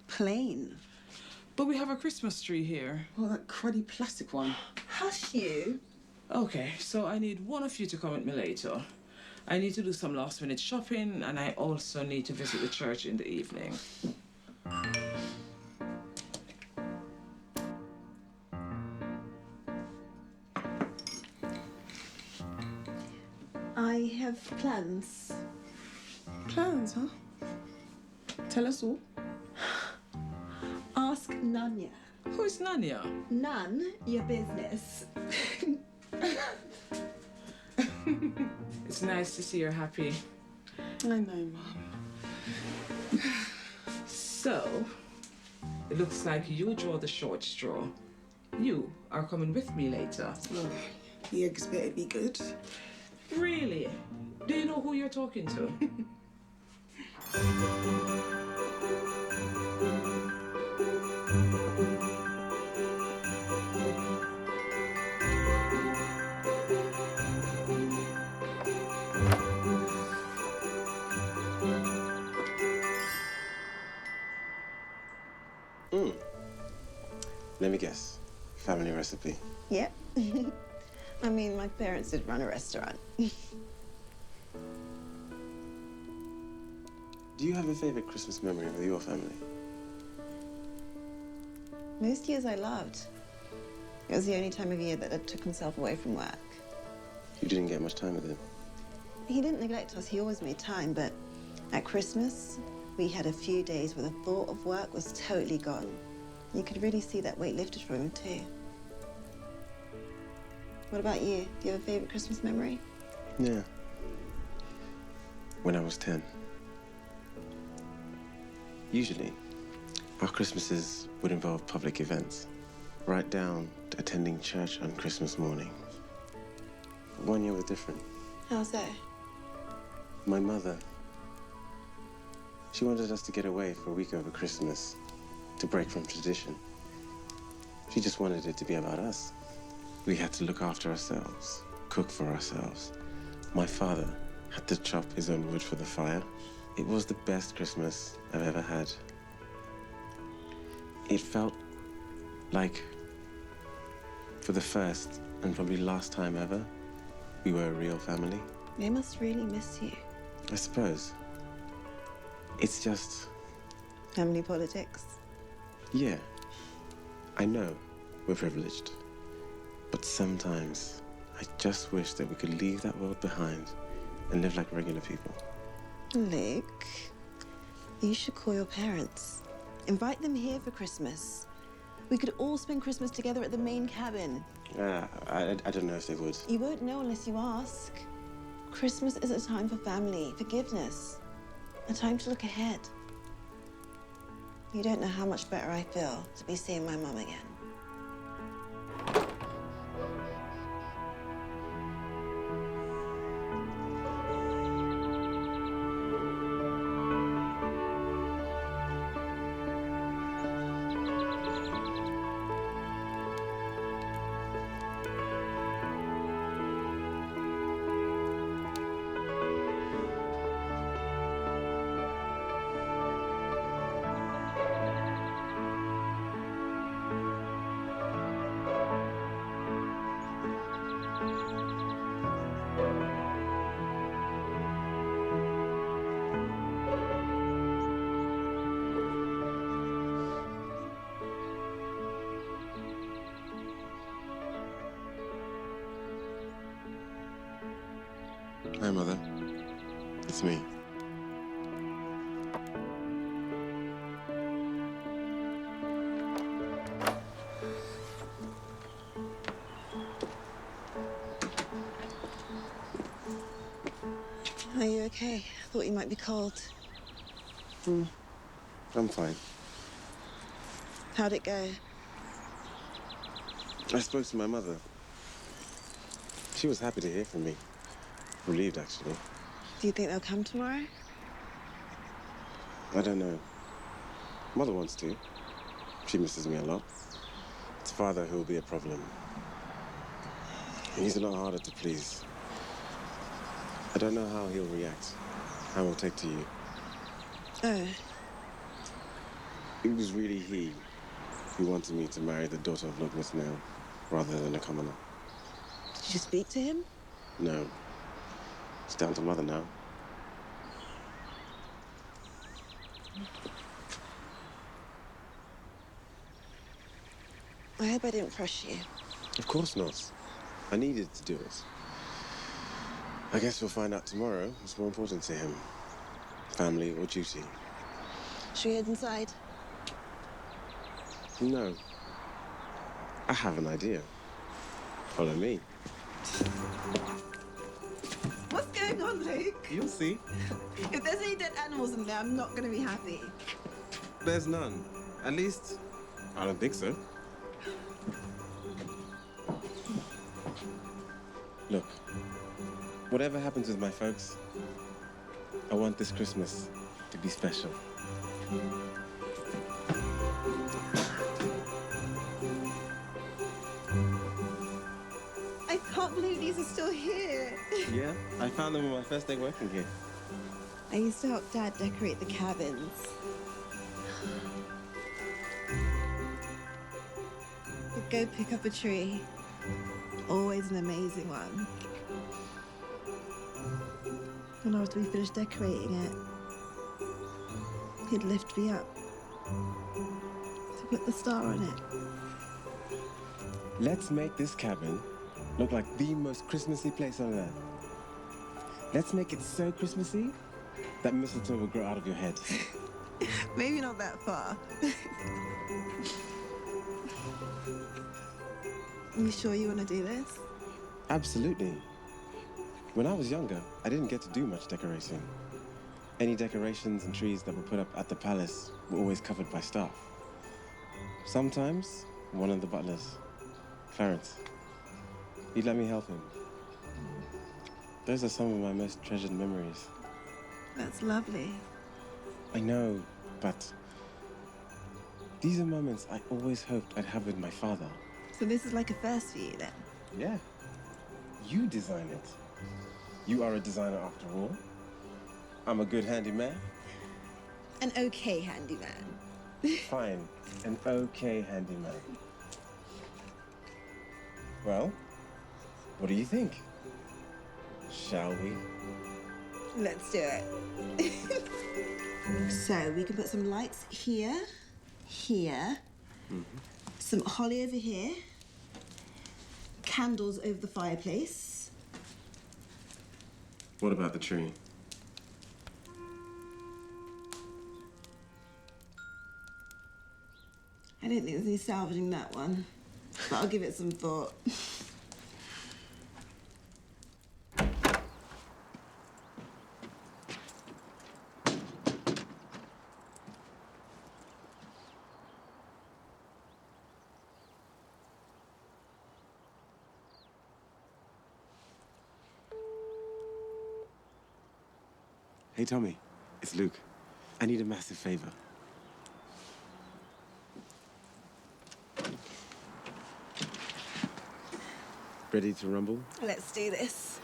plain. But we have a Christmas tree here. Oh, that cruddy plastic one. Hush you. Okay, so I need one of you to come with me later. I need to do some last-minute shopping, and I also need to visit the church in the evening. I have plans. Plans, huh? Tell us all. Ask Nanya. Who is Nanya? None your business. It's nice to see you're happy. I know, Mum. So, it looks like you draw the short straw. You are coming with me later. Oh, the eggs better be good. Really? Do you know who you're talking to? Let me guess. Family recipe. Yep. I mean, my parents did run a restaurant. Do you have a favorite Christmas memory with your family? Most years I loved. It was the only time of year that Dad took himself away from work. You didn't get much time with him. He didn't neglect us, he always made time, but at Christmas, we had a few days where the thought of work was totally gone. You could really see that weight lifted from him, too. What about you? Do you have a favorite Christmas memory? Yeah. When I was 10. Usually, our Christmases would involve public events, right down to attending church on Christmas morning. But one year was different. How so? My mother, she wanted us to get away for a week over Christmas, to break from tradition. She just wanted it to be about us. We had to look after ourselves, cook for ourselves. My father had to chop his own wood for the fire. It was the best Christmas I've ever had. It felt like, for the first and probably last time ever, we were a real family. They must really miss you. I suppose. It's just, Family politics. yeah, I know we're privileged. But sometimes I just wish that we could leave that world behind and live like regular people. Luke, you should call your parents. Invite them here for Christmas. We could all spend Christmas together at the main cabin. I don't know if they would. You won't know unless you ask. Christmas is a time for family, forgiveness, a time to look ahead. You don't know how much better I feel to be seeing my mum again. Hi, Mother. It's me. Are you okay? I thought you might be cold. I'm fine. How'd it go? I spoke to my mother. She was happy to hear from me. Relieved, actually. Do you think they'll come tomorrow? I don't know. Mother wants to. She misses me a lot. It's father who will be a problem. He's a lot harder to please. I don't know how he'll react, how he'll take to you. Oh, It was really he who wanted me to marry the daughter of Lord Nail rather than a commoner. did you speak to him? No. It's down to mother now. I hope I didn't crush you. Of course not. I needed to do it. I guess we'll find out tomorrow what's more important to him. Family or duty. Should we head inside? No. I have an idea. Follow me. What's going on, Luke? You'll see. If there's any dead animals in there, I'm not going to be happy. There's none. At least, I don't think so. Look, whatever happens with my folks, I want this Christmas to be special. I can't believe these are still here. Yeah, I found them on my first day working here. I used to help Dad decorate the cabins. We'd go pick up a tree. Always an amazing one. And after we finished decorating it, he'd lift me up to put the star on it. Let's make this cabin look like the most Christmassy place on earth. Let's make it so Christmassy that mistletoe will grow out of your head. Maybe not that far. You sure you want to do this? Absolutely. When I was younger, I didn't get to do much decorating. Any decorations and trees that were put up at the palace were always covered by staff. Sometimes, one of the butlers, Clarence, he'd let me help him. Those are some of my most treasured memories. That's lovely. I know, but these are moments I always hoped I'd have with my father. So this is like a first for you then? Yeah. You design it. You are a designer after all. I'm a good handyman. An okay handyman. Fine. An okay handyman. Well, what do you think? Shall we? Let's do it. So we can put some lights here, here, some holly over here, candles over the fireplace. What about the tree? I don't think there's any salvaging that one, but I'll give it some thought. Hey, Tommy. It's Luke. I need a massive favor. Ready to rumble? Let's do this.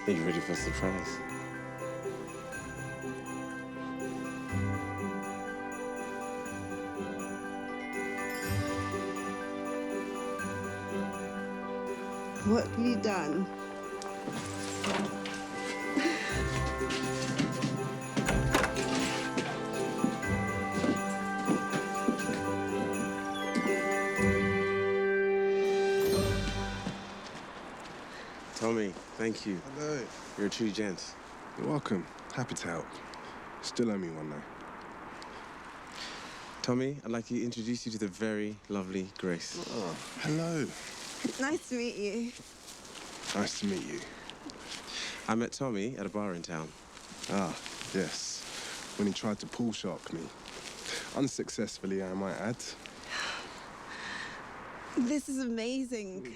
Are you ready for a surprise? What have you done? Tommy, thank you. Hello. You're a true gent. You're welcome. Happy to help. Still owe me one, though. Tommy, I'd like to introduce you to the very lovely Grace. Oh, hello. Nice to meet you. Nice to meet you. I met Tommy at a bar in town. Ah, yes. When he tried to pool shark me. Unsuccessfully, I might add. This is amazing.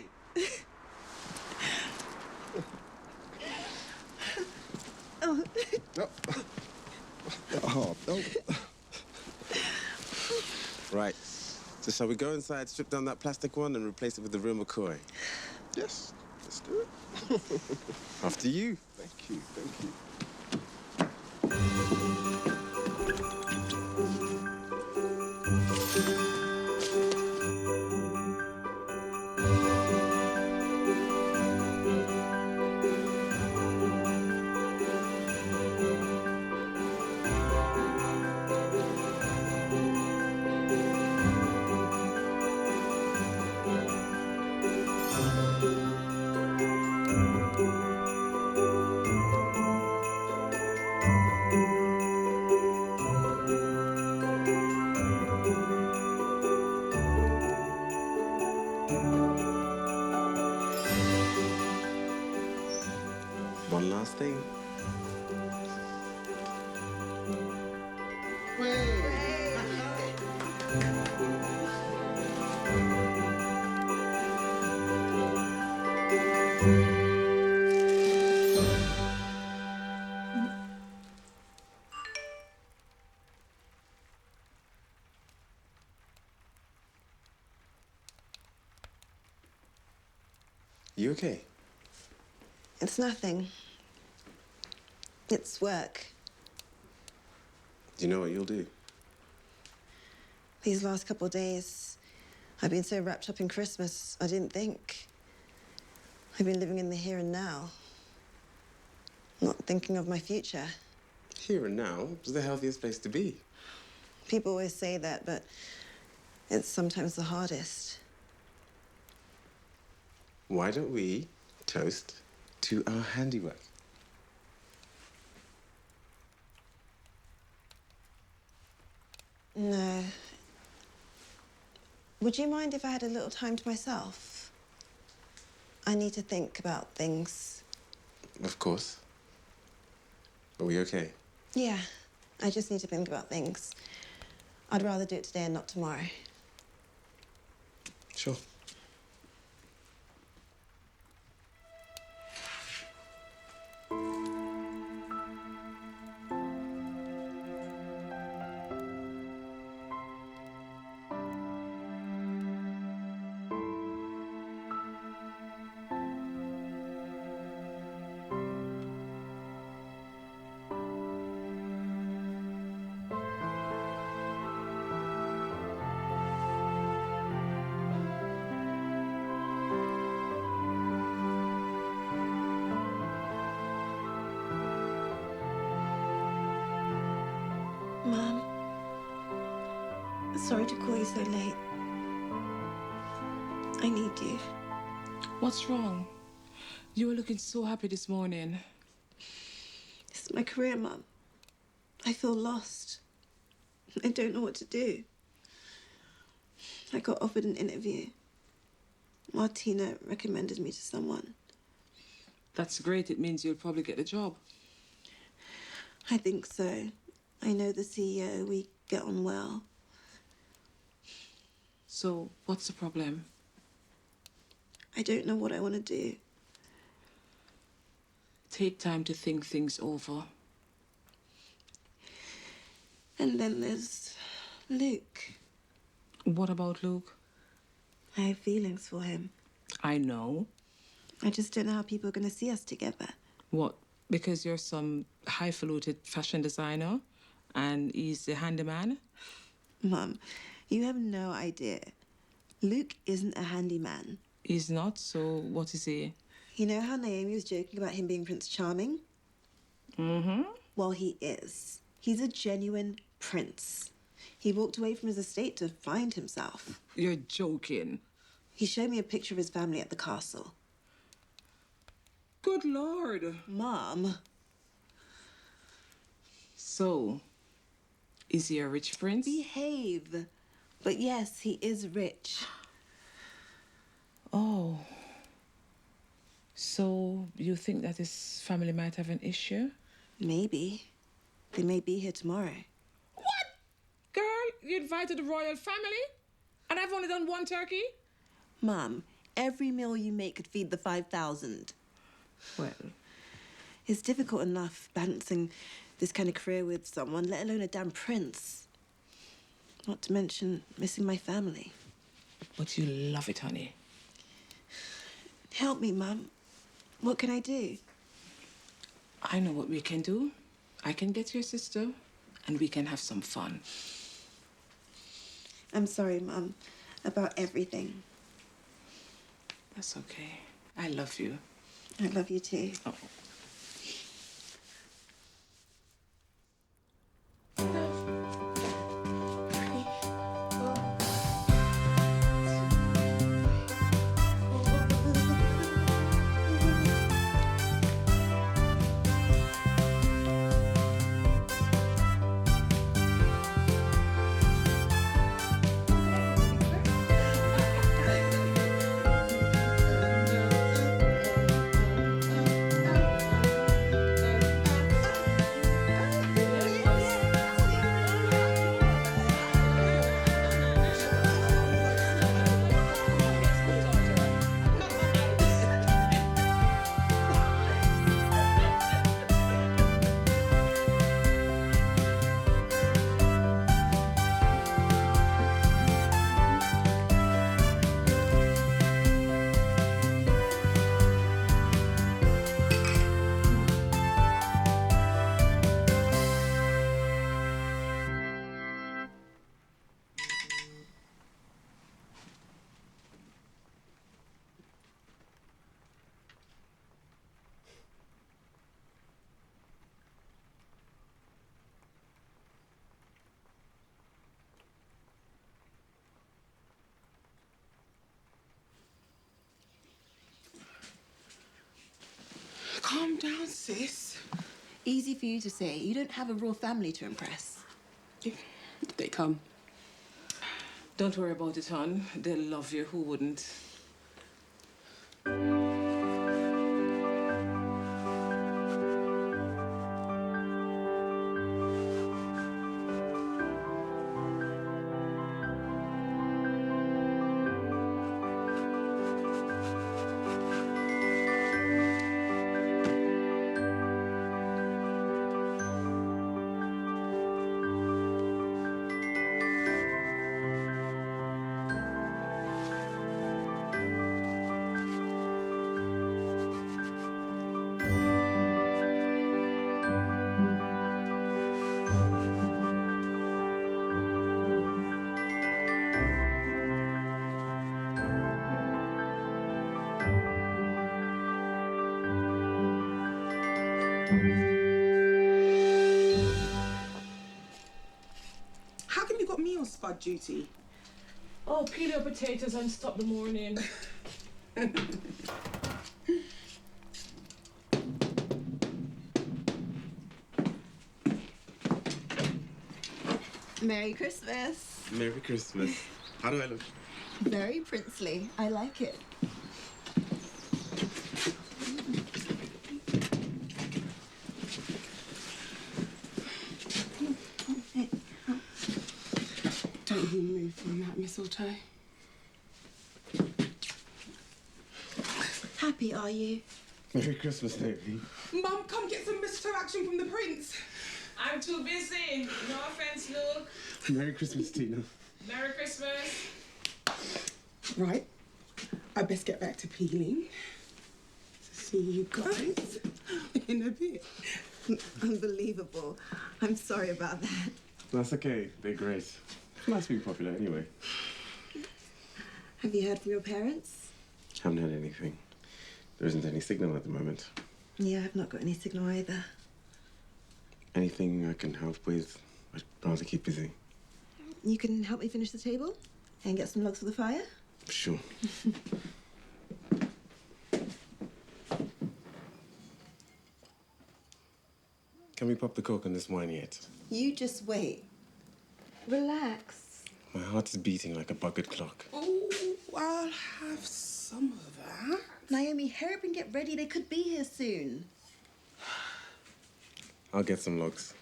Oh. No. Oh, no. Right. So shall we go inside, strip down that plastic one, and replace it with the real McCoy? Yes, let's do it. After you. Thank you, thank you. One last thing. You okay? It's nothing. It's work. Do you know what you'll do? These last couple of days, I've been so wrapped up in Christmas, I didn't think. I've been living in the here and now, not thinking of my future. Here and now is the healthiest place to be. People always say that, but it's sometimes the hardest. Why don't we toast to our handiwork? No. Would you mind if I had a little time to myself? I need to think about things. Of course. Are we okay? Yeah, I just need to think about things. I'd rather do it today and not tomorrow. Sure. Mum, sorry to call you so late. I need you. What's wrong? You were looking so happy this morning. It's my career, Mum. I feel lost. I don't know what to do. I got offered an interview. Martina recommended me to someone. That's great. It means you'll probably get the job. I think so. I know the CEO. We get on well. So, what's the problem? I don't know what I want to do. Take time to think things over. And then there's Luke. What about Luke? I have feelings for him. I know. I just don't know how people are going to see us together. What? Because you're some highfalutin fashion designer and he's the handyman? Mum, you have no idea. Luke isn't a handyman. He's not, so what is he? You know how Naomi was joking about him being Prince Charming? Mm-hmm. Well, he is. He's a genuine prince. He walked away from his estate to find himself. You're joking. He showed me a picture of his family at the castle. Good Lord. Mom. So, is he a rich prince? Behave. But yes, he is rich. Oh. So, you think that his family might have an issue? Maybe. They may be here tomorrow. What? Girl, you invited the royal family? And I've only done one turkey? Mom, every meal you make could feed the 5,000. Well, It's difficult enough balancing this kind of career with someone, let alone a damn prince. Not to mention missing my family. but you love it, honey. Help me, Mum. What can I do? I know what we can do. I can get your sister, and we can have some fun. I'm sorry, Mum, about everything. That's okay. I love you. I love you too. Oh. Calm down, sis. Easy for you to say. You don't have a royal family to impress. They come. Don't worry about it, hon. They'll love you. Who wouldn't? How come you got me on spud duty? Oh, peel your potatoes and stop the morning. Merry Christmas. Merry Christmas. How do I look? Very princely. I like it. Don't you move from that mistletoe. Happy, are you? Merry Christmas, Naomi. Mum, come get some mistletoe action from the prince. I'm too busy. No offense, Luke. Merry Christmas, Tina. Merry Christmas. Right. I best get back to peeling. To see you guys. in a bit. Unbelievable. I'm sorry about that. That's okay. They're great. Nice being popular anyway. Have you heard from your parents? Haven't heard anything. There isn't any signal at the moment. Yeah, I've not got any signal either. Anything I can help with? I'd rather keep busy. You can help me finish the table and get some logs for the fire? Sure. Can we pop the cork on this wine yet? You just wait. Relax. My heart is beating like a bucket clock. Oh, I'll have some of that. Naomi, hurry up and get ready. They could be here soon. I'll get some logs.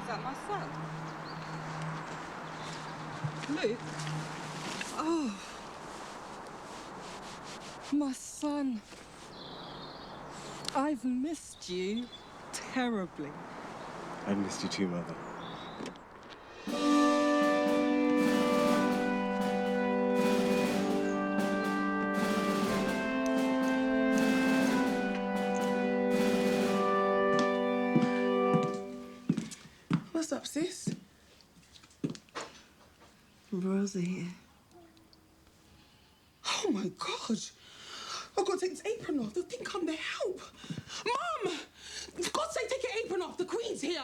Is that my son? Luke? Oh. My son. I've missed you terribly. I missed you too, Mother. What's up, sis? Rosa here. Oh my God. I've got to take this apron off. They'll think I'm their help. Mum! For God's sake, take your apron off. The Queen's here.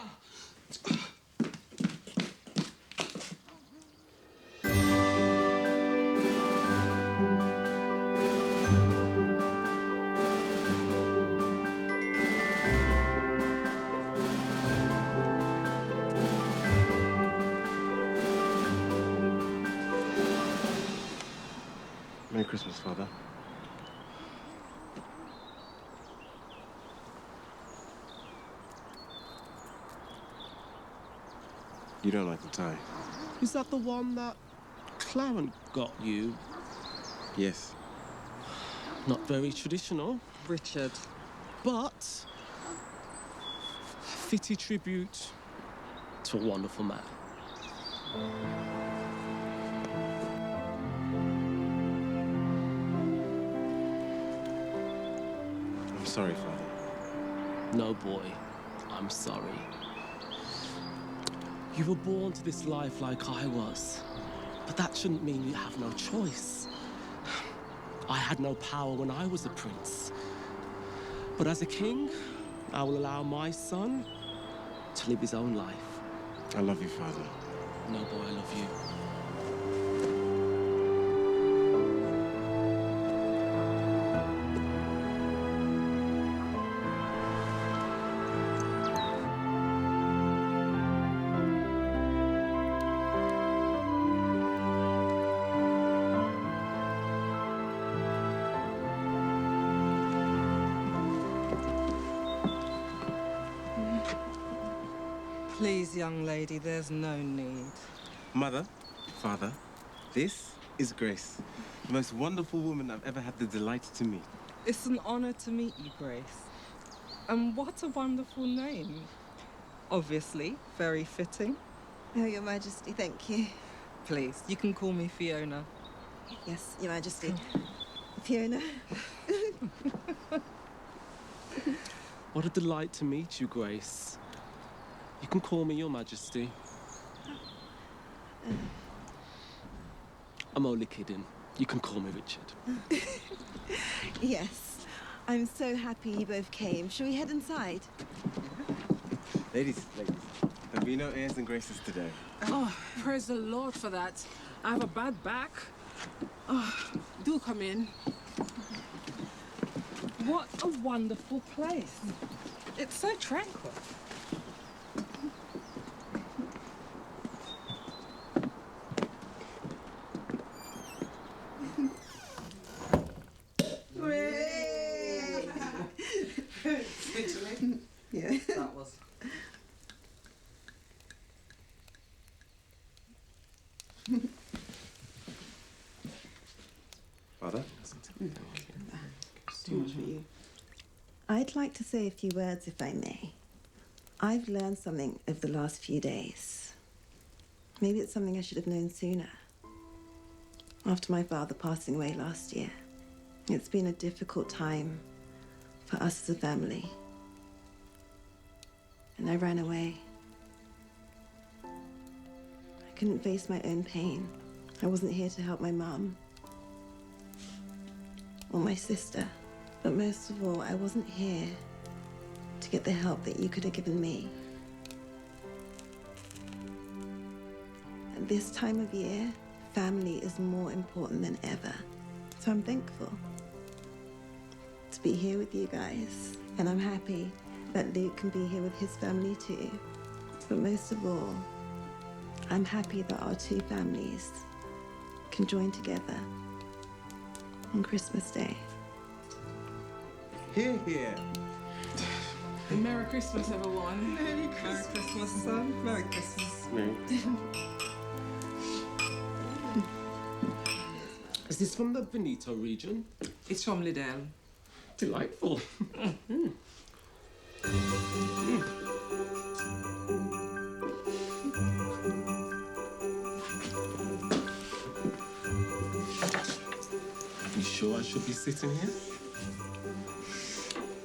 Merry Christmas, Father. You don't like the tie? Is that the one that Clarence got you? Yes. Not very traditional, Richard. but fitty tribute to a wonderful man. I'm sorry, Father. No, boy, I'm sorry. You were born to this life like I was, but that shouldn't mean you have no choice. I had no power when I was a prince, but as a king, I will allow my son to live his own life. I love you, Father. No, boy, I love you. Please, young lady, there's no need. Mother, Father, this is Grace, the most wonderful woman I've ever had the delight to meet. It's an honor to meet you, Grace. And what a wonderful name. Obviously, very fitting. Oh, Your Majesty, thank you. Please, you can call me Fiona. Yes, Your Majesty. Fiona. What a delight to meet you, Grace. You can call me Your Majesty. I'm only kidding. You can call me Richard. Yes. I'm so happy you both came. Shall we head inside? Ladies, there'll be no airs and graces today. Oh, praise the Lord for that. I have a bad back. Do come in. What a wonderful place. It's so tranquil. Yeah. That was. Father? Too much for you. I'd like to say a few words, if I may. I've learned something over the last few days. Maybe it's something I should have known sooner. After my father passing away last year, it's been a difficult time for us as a family. And I ran away. I couldn't face my own pain. I wasn't here to help my mum or my sister. But most of all, I wasn't here to get the help that you could have given me. At this time of year, family is more important than ever. So I'm thankful to be here with you guys. And I'm happy that Luke can be here with his family too. But most of all, I'm happy that our two families can join together on Christmas Day. Here, here. Merry Christmas, everyone. Merry Christmas, son. Merry Christmas. Mary. Is this from the Veneto region? It's from Liddell. Delightful. You sure I should be sitting here?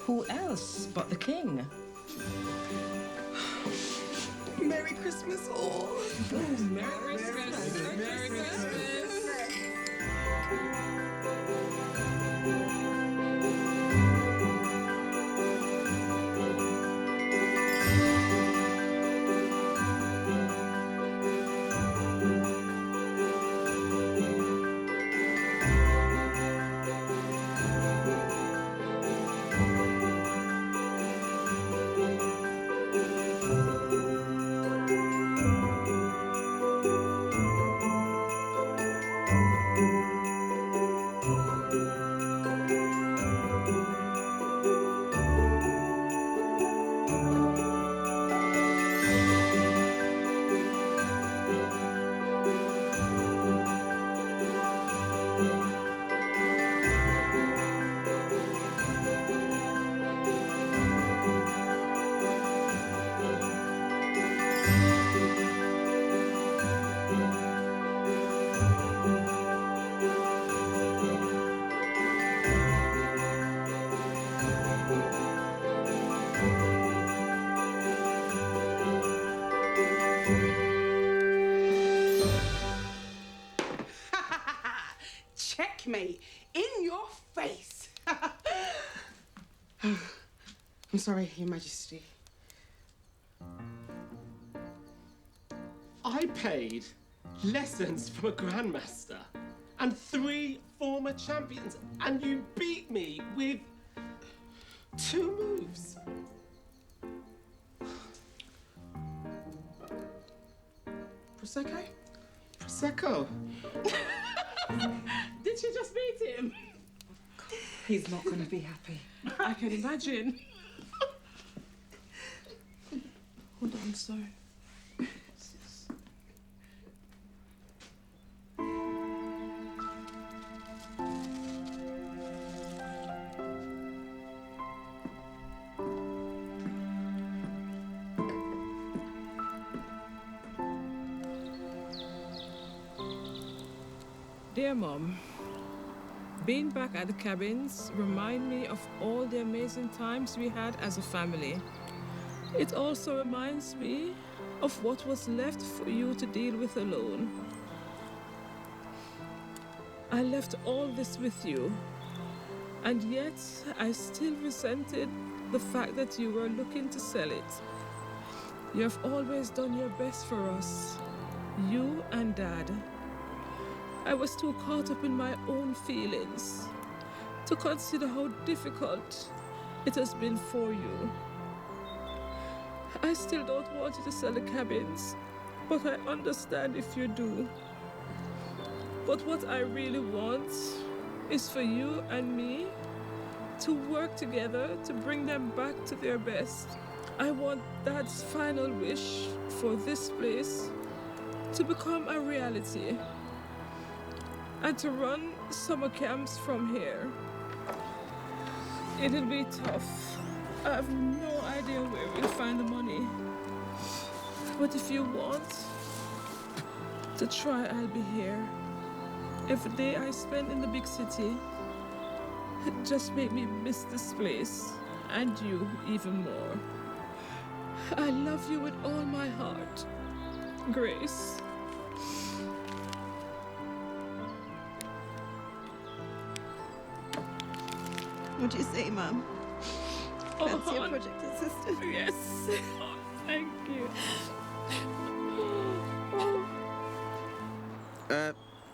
Who else but the king? Merry Christmas, all. Merry Christmas. Merry Christmas. Checkmate. In your face. I'm sorry, Your Majesty. I paid lessons from a grandmaster and 3 former champions, and you beat me with 2 moves. Prosecco? Prosecco. Did you just beat him? He's not going to be happy. I can imagine. Hold on, sorry. Dear Mom, being back at the cabins remind me of all the amazing times we had as a family. It also reminds me of what was left for you to deal with alone. I left all this with you, and yet I still resented the fact that you were looking to sell it. You have always done your best for us, you and Dad. I was too caught up in my own feelings to consider how difficult it has been for you. I still don't want you to sell the cabins, but I understand if you do. But what I really want is for you and me to work together to bring them back to their best. I want Dad's final wish for this place to become a reality and to run summer camps from here. It'll be tough. I have no idea where we'll find the money. But if you want to try, I'll be here. Every day I spend in the big city just make me miss this place and you even more. I love you with all my heart, Grace. What'd you say, Mum? Fancy a project assistant? Yes. Oh, thank you.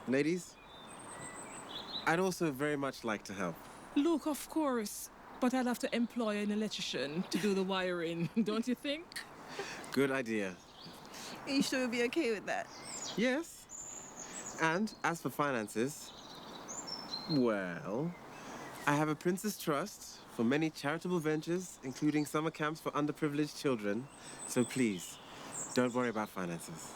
Ladies, I'd also very much like to help. Look, of course, but I'll have to employ an electrician to do the wiring, don't you think? Good idea. Are you sure you'll be okay with that? Yes. And as for finances, well, I have a Princess Trust for many charitable ventures, including summer camps for underprivileged children. So please, don't worry about finances.